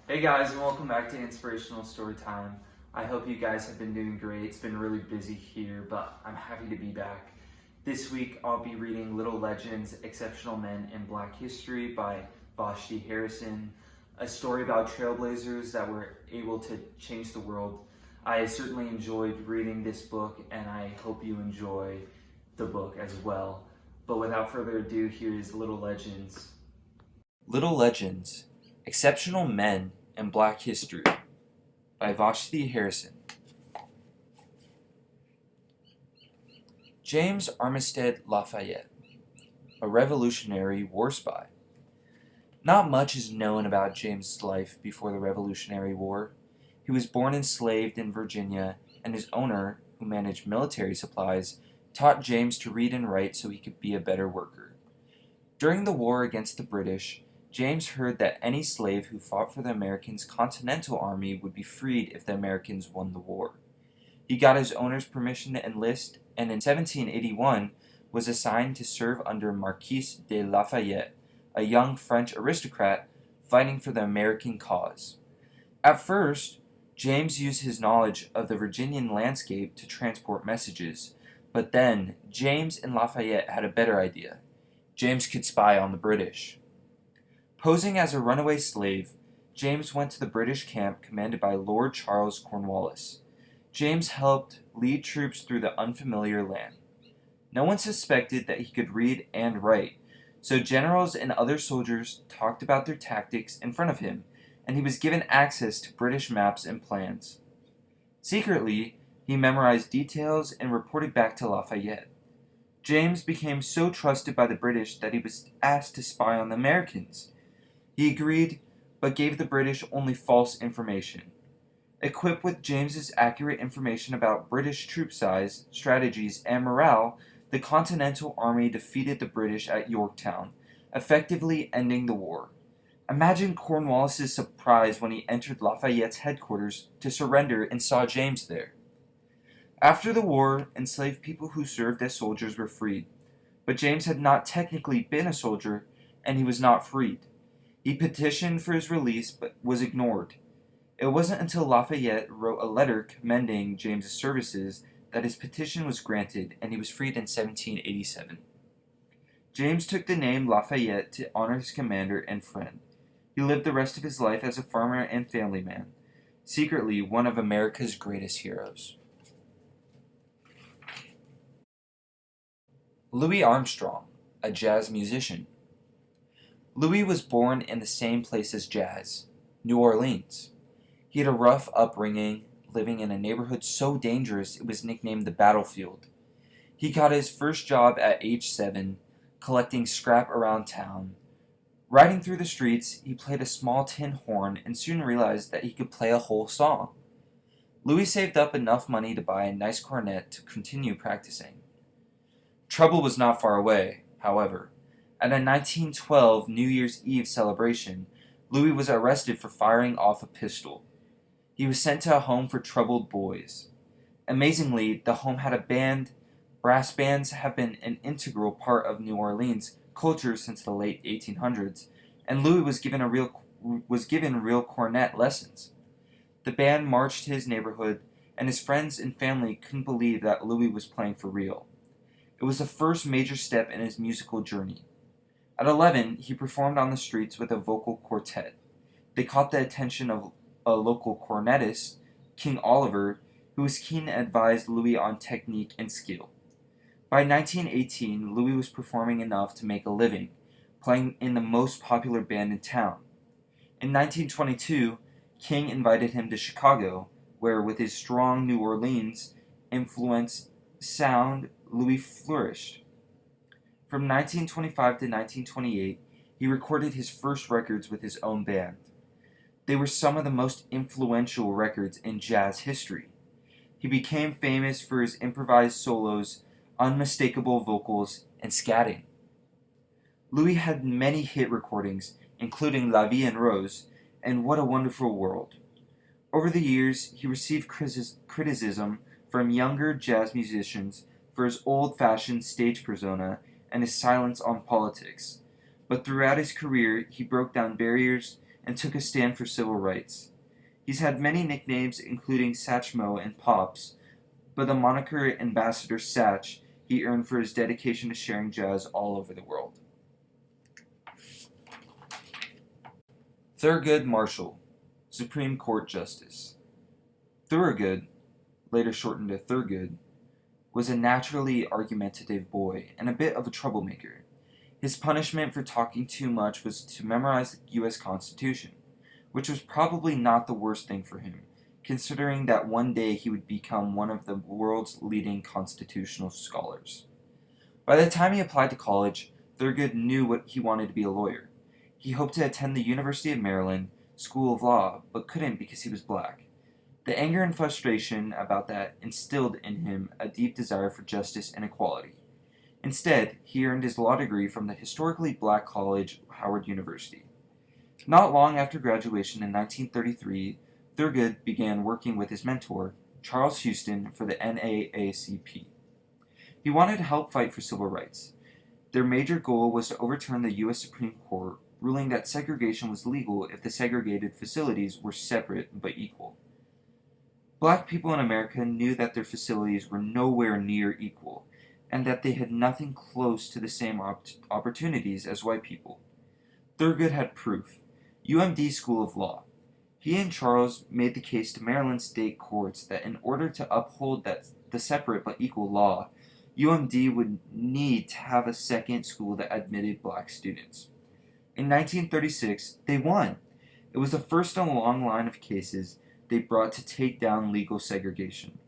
Hey guys, and welcome back to Inspirational Storytime. I hope you guys have been doing great. It's been really busy here, but I'm happy to be back. This week I'll be reading Little Legends, Exceptional Men in Black History by Vashti Harrison, a story about trailblazers that were able to change the world. I certainly enjoyed reading this book, and I hope you enjoy the book as well. But without further ado, here is Little Legends. Little Legends, Exceptional Men in Black History by Vashti Harrison. James Armistead Lafayette, a Revolutionary War spy. Not much is known about James's life before the Revolutionary War. He was born enslaved in Virginia, and his owner, who managed military supplies, taught James to read and write so he could be a better worker. During the war against the British, James heard that any slave who fought for the Americans' Continental Army would be freed if the Americans won the war. He got his owner's permission to enlist, and in 1781 was assigned to serve under Marquis de Lafayette, a young French aristocrat fighting for the American cause. At first, James used his knowledge of the Virginian landscape to transport messages, but then James and Lafayette had a better idea. James could spy on the British. Posing as a runaway slave, James went to the British camp commanded by Lord Charles Cornwallis. James helped lead troops through the unfamiliar land. No one suspected that he could read and write, so generals and other soldiers talked about their tactics in front of him, and he was given access to British maps and plans. Secretly, he memorized details and reported back to Lafayette. James became so trusted by the British that he was asked to spy on the Americans. He agreed, but gave the British only false information. Equipped with James's accurate information about British troop size, strategies, and morale, the Continental Army defeated the British at Yorktown, effectively ending the war. Imagine Cornwallis's surprise when he entered Lafayette's headquarters to surrender and saw James there. After the war, enslaved people who served as soldiers were freed, but James had not technically been a soldier, and he was not freed. He petitioned for his release but was ignored. It wasn't until Lafayette wrote a letter commending James's services that his petition was granted and he was freed in 1787. James took the name Lafayette to honor his commander and friend. He lived the rest of his life as a farmer and family man, secretly one of America's greatest heroes. Louis Armstrong, a jazz musician. Louis was born in the same place as jazz, New Orleans. He had a rough upbringing, living in a neighborhood so dangerous it was nicknamed the battlefield. He got his first job at age 7, collecting scrap around town. Riding through the streets, he played a small tin horn and soon realized that he could play a whole song. Louis saved up enough money to buy a nice cornet to continue practicing. Trouble was not far away, however. At a 1912 New Year's Eve celebration, Louis was arrested for firing off a pistol. He was sent to a home for troubled boys. Amazingly, the home had a band. Brass bands have been an integral part of New Orleans culture since the late 1800s, and Louis was given real cornet lessons. The band marched to his neighborhood, and his friends and family couldn't believe that Louis was playing for real. It was the first major step in his musical journey. At 11, he performed on the streets with a vocal quartet. They caught the attention of a local cornetist, King Oliver, who was keen to advise Louis on technique and skill. By 1918, Louis was performing enough to make a living, playing in the most popular band in town. In 1922, King invited him to Chicago, where with his strong New Orleans influence sound, Louis flourished. From 1925 to 1928, he recorded his first records with his own band. They were some of the most influential records in jazz history. He became famous for his improvised solos, unmistakable vocals, and scatting. Louis had many hit recordings, including La Vie en Rose and What a Wonderful World. Over the years, he received criticism from younger jazz musicians for his old-fashioned stage persona and his silence on politics. But throughout his career, he broke down barriers and took a stand for civil rights. He's had many nicknames, including Satchmo and Pops, but the moniker Ambassador Satch he earned for his dedication to sharing jazz all over the world. Thurgood Marshall, Supreme Court Justice. Thurgood, later shortened to Thurgood, was a naturally argumentative boy and a bit of a troublemaker. His punishment for talking too much was to memorize the U.S. Constitution, which was probably not the worst thing for him, considering that one day he would become one of the world's leading constitutional scholars. By the time he applied to college, Thurgood knew what he wanted to be a lawyer. He hoped to attend the University of Maryland School of Law, but couldn't because he was black. The anger and frustration about that instilled in him a deep desire for justice and equality. Instead, he earned his law degree from the historically black college, Howard University. Not long after graduation in 1933, Thurgood began working with his mentor, Charles Houston, for the NAACP. He wanted to help fight for civil rights. Their major goal was to overturn the U.S. Supreme Court, ruling that segregation was legal if the segregated facilities were separate but equal. Black people in America knew that their facilities were nowhere near equal, and that they had nothing close to the same opportunities as white people. Thurgood had proof. UMD School of Law. He and Charles made the case to Maryland state courts that in order to uphold the separate but equal law, UMD would need to have a second school that admitted black students. In 1936, they won. It was the first in a long line of cases they brought to take down legal segregation.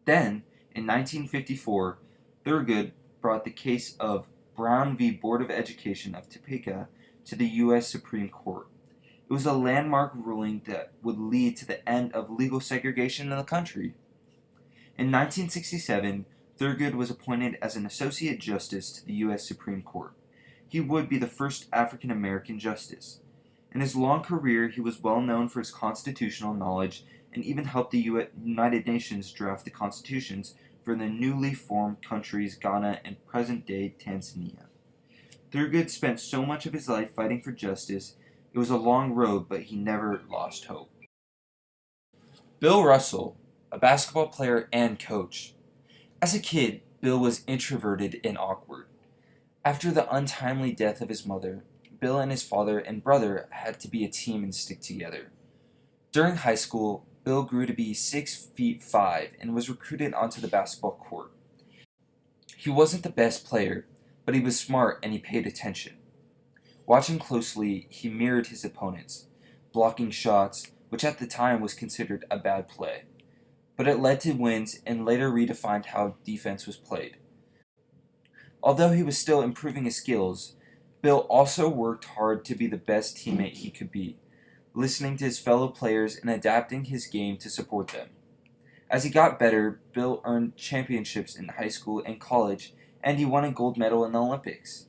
Then, in 1954, Thurgood brought the case of Brown v. Board of Education of Topeka to the U.S. Supreme Court. It was a landmark ruling that would lead to the end of legal segregation in the country. In 1967, Thurgood was appointed as an Associate Justice to the U.S. Supreme Court. He would be the first African American justice. In his long career, he was well known for his constitutional knowledge and even helped the United Nations draft the constitutions for the newly formed countries Ghana and present-day Tanzania. Thurgood spent so much of his life fighting for justice. It was a long road, but he never lost hope. Bill Russell, a basketball player and coach. As a kid, Bill was introverted and awkward. After the untimely death of his mother, Bill and his father and brother had to be a team and stick together. During high school, Bill grew to be 6'5" and was recruited onto the basketball court. He wasn't the best player, but he was smart and he paid attention. Watching closely, he mirrored his opponents, blocking shots, which at the time was considered a bad play. But it led to wins and later redefined how defense was played. Although he was still improving his skills, Bill also worked hard to be the best teammate he could be, listening to his fellow players and adapting his game to support them. As he got better, Bill earned championships in high school and college, and he won a gold medal in the Olympics.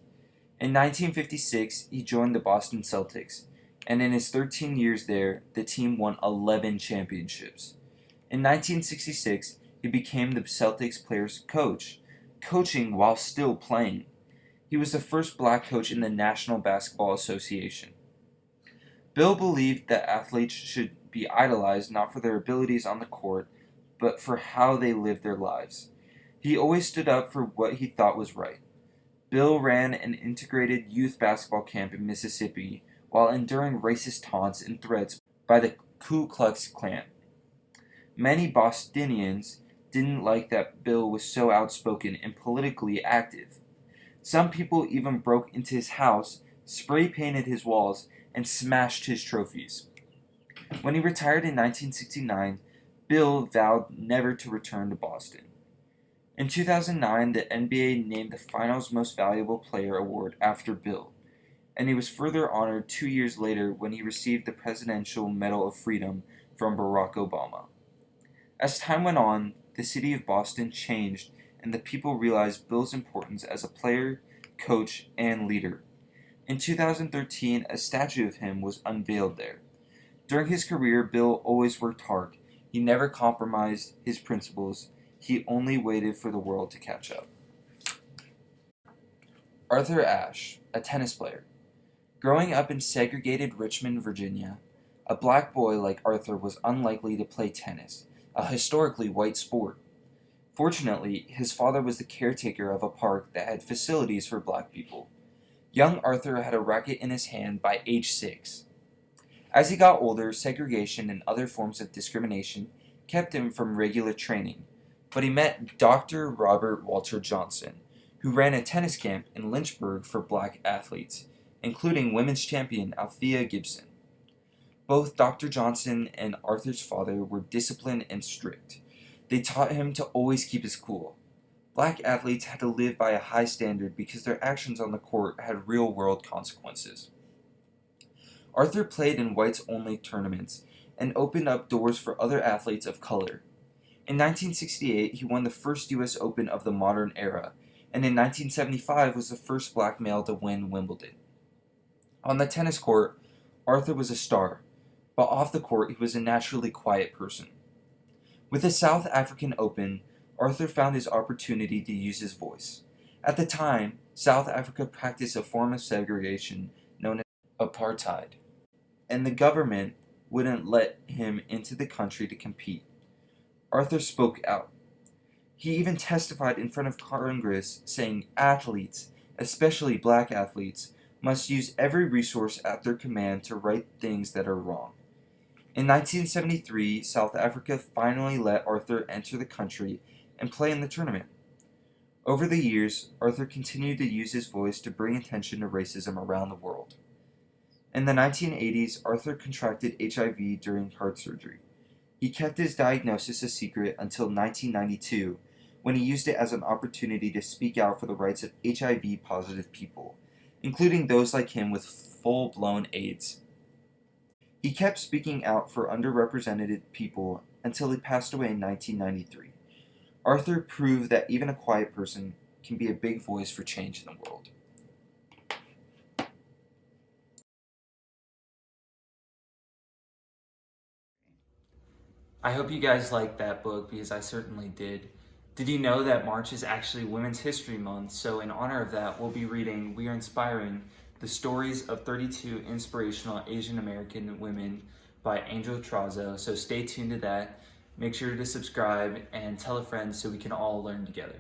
In 1956, he joined the Boston Celtics, and in his 13 years there, the team won 11 championships. In 1966, he became the Celtics players' coach, coaching while still playing. He was the first black coach in the National Basketball Association. Bill believed that athletes should be idolized not for their abilities on the court, but for how they lived their lives. He always stood up for what he thought was right. Bill ran an integrated youth basketball camp in Mississippi while enduring racist taunts and threats by the Ku Klux Klan. Many Bostonians didn't like that Bill was so outspoken and politically active. Some people even broke into his house, spray-painted his walls, and smashed his trophies. When he retired in 1969, Bill vowed never to return to Boston. In 2009, the NBA named the Finals Most Valuable Player award after Bill, and he was further honored 2 years later when he received the Presidential Medal of Freedom from Barack Obama. As time went on, the city of Boston changed, and the people realized Bill's importance as a player, coach, and leader. In 2013, a statue of him was unveiled there. During his career, Bill always worked hard. He never compromised his principles. He only waited for the world to catch up. Arthur Ashe, a tennis player. Growing up in segregated Richmond, Virginia, a black boy like Arthur was unlikely to play tennis, a historically white sport. Fortunately, his father was the caretaker of a park that had facilities for black people. Young Arthur had a racket in his hand by age 6. As he got older, segregation and other forms of discrimination kept him from regular training, but he met Dr. Robert Walter Johnson, who ran a tennis camp in Lynchburg for black athletes, including women's champion Althea Gibson. Both Dr. Johnson and Arthur's father were disciplined and strict. They taught him to always keep his cool. Black athletes had to live by a high standard because their actions on the court had real-world consequences. Arthur played in whites-only tournaments and opened up doors for other athletes of color. In 1968, he won the first U.S. Open of the modern era, and in 1975 was the first black male to win Wimbledon. On the tennis court, Arthur was a star, but off the court he was a naturally quiet person. With the South African Open, Arthur found his opportunity to use his voice. At the time, South Africa practiced a form of segregation known as apartheid, and the government wouldn't let him into the country to compete. Arthur spoke out. He even testified in front of Congress saying athletes, especially black athletes, must use every resource at their command to right things that are wrong. In 1973, South Africa finally let Arthur enter the country and play in the tournament. Over the years, Arthur continued to use his voice to bring attention to racism around the world. In the 1980s, Arthur contracted HIV during heart surgery. He kept his diagnosis a secret until 1992, when he used it as an opportunity to speak out for the rights of HIV-positive people, including those like him with full-blown AIDS. He kept speaking out for underrepresented people until he passed away in 1993. Arthur proved that even a quiet person can be a big voice for change in the world. I hope you guys liked that book because I certainly did. Did you know that March is actually Women's History Month? So in honor of that, we'll be reading We Are Inspiring, the stories of 32 inspirational Asian American women by Angel Trazo. So stay tuned to that. Make sure to subscribe and tell a friend so we can all learn together.